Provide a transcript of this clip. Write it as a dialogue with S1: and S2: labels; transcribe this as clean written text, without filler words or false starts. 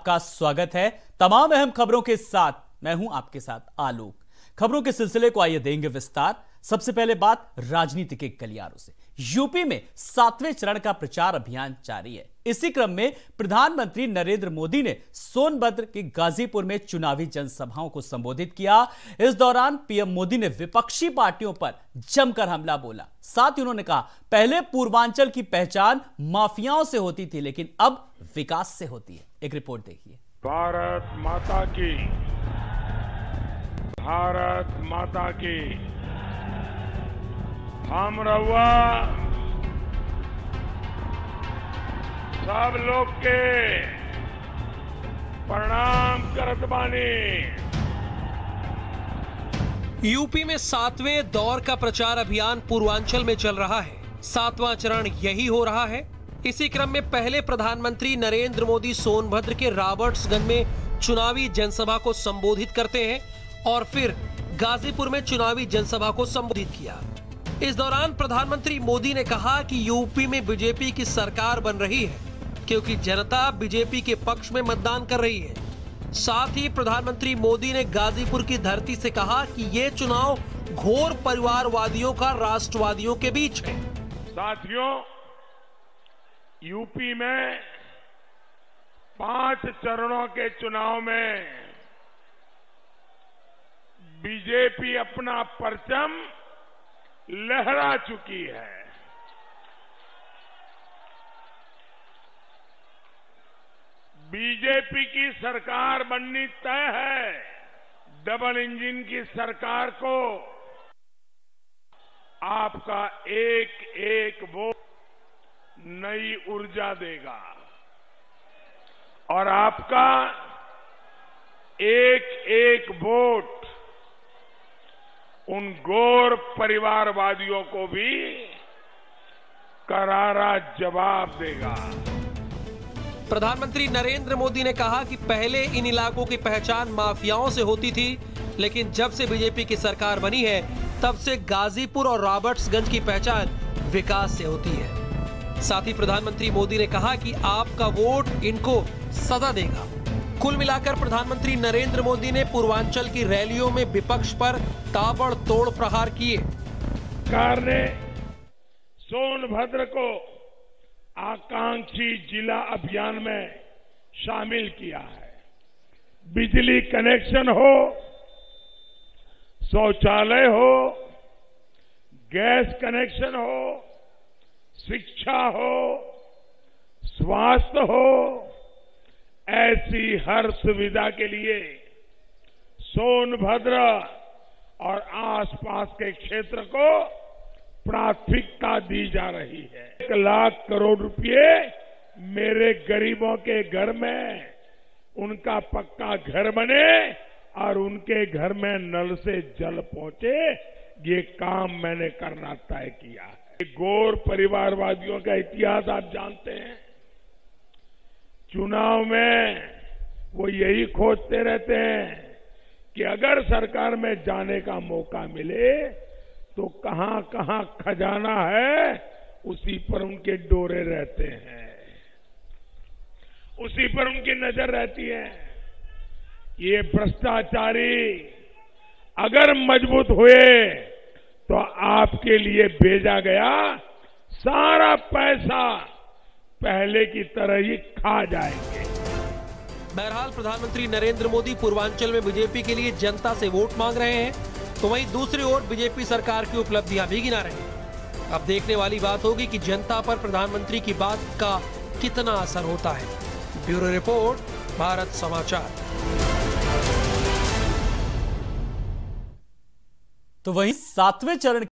S1: आपका स्वागत है। तमाम अहम खबरों के साथ मैं हूं आपके साथ आलोक। खबरों के सिलसिले को आइए देंगे विस्तार। सबसे पहले बात राजनीति के गलियारों से। यूपी में 7वें चरण का प्रचार अभियान जारी है। इसी क्रम में प्रधानमंत्री नरेंद्र मोदी ने सोनभद्र के गाजीपुर में चुनावी जनसभाओं को संबोधित किया। इस दौरान पीएम मोदी ने विपक्षी पार्टियों पर जमकर हमला बोला। साथ ही उन्होंने कहा, पहले पूर्वांचल की पहचान माफियाओं से होती थी, लेकिन अब विकास से होती है। एक रिपोर्ट देखिए।
S2: भारत माता की, भारत माता की। हम रहुआ सब लोग के प्रणाम करत बानी।
S3: यूपी में 7वें दौर का प्रचार अभियान पूर्वांचल में चल रहा है। 7वां चरण यही हो रहा है। इसी क्रम में पहले प्रधानमंत्री नरेंद्र मोदी सोनभद्र के रॉबर्ट्सगंज में चुनावी जनसभा को संबोधित करते हैं और फिर गाजीपुर में चुनावी जनसभा को संबोधित किया। इस दौरान प्रधानमंत्री मोदी ने कहा कि यूपी में बीजेपी की सरकार बन रही है क्योंकि जनता बीजेपी के पक्ष में मतदान कर रही है। साथ ही प्रधानमंत्री मोदी ने गाजीपुर की धरती से कहा कि ये चुनाव घोर परिवारवादियों का राष्ट्रवादियों के बीच है।
S2: साथियों, यूपी में 5 चरणों के चुनाव में बीजेपी अपना परचम लहरा चुकी है। बीजेपी की सरकार बननी तय है। डबल इंजन की सरकार को आपका एक एक वोट नई ऊर्जा देगा और आपका एक एक वोट उन घोर परिवारवादियों को भी करारा जवाब देगा।
S3: प्रधानमंत्री नरेंद्र मोदी ने कहा कि पहले इन इलाकों की पहचान माफियाओं से होती थी, लेकिन जब से बीजेपी की सरकार बनी है तब से गाजीपुर और रॉबर्ट्सगंज की पहचान विकास से होती है। साथ ही प्रधानमंत्री मोदी ने कहा कि आपका वोट इनको सजा देगा। कुल मिलाकर प्रधानमंत्री नरेंद्र मोदी ने पूर्वांचल की रैलियों में विपक्ष पर ताबड़तोड़ प्रहार किए।
S2: सरकार ने सोनभद्र को आकांक्षी जिला अभियान में शामिल किया है। बिजली कनेक्शन हो, शौचालय हो, गैस कनेक्शन हो, शिक्षा हो, स्वास्थ्य हो, ऐसी हर सुविधा के लिए सोनभद्र और आसपास के क्षेत्र को प्राथमिकता दी जा रही है। 1 लाख करोड़ रुपए मेरे गरीबों के घर में उनका पक्का घर बने और उनके घर में नल से जल पहुंचे, ये काम मैंने करना तय किया है। घोर परिवारवादियों का इतिहास आप जानते हैं। चुनाव में वो यही खोजते रहते हैं कि अगर सरकार में जाने का मौका मिले तो कहां कहां खजाना है, उसी पर उनके डोरे रहते हैं, उसी पर उनकी नजर रहती है। ये भ्रष्टाचारी अगर मजबूत हुए तो आपके लिए भेजा गया सारा पैसा पहले की तरह ही खा जाएंगे।
S3: बहरहाल प्रधानमंत्री नरेंद्र मोदी पूर्वांचल में बीजेपी के लिए जनता से वोट मांग रहे हैं, तो वहीं दूसरी ओर बीजेपी सरकार की उपलब्धियां भी गिना रहे हैं। अब देखने वाली बात होगी कि जनता पर प्रधानमंत्री की बात का कितना असर होता है। ब्यूरो रिपोर्ट, भारत समाचार।
S1: तो वहीं 7वें चरण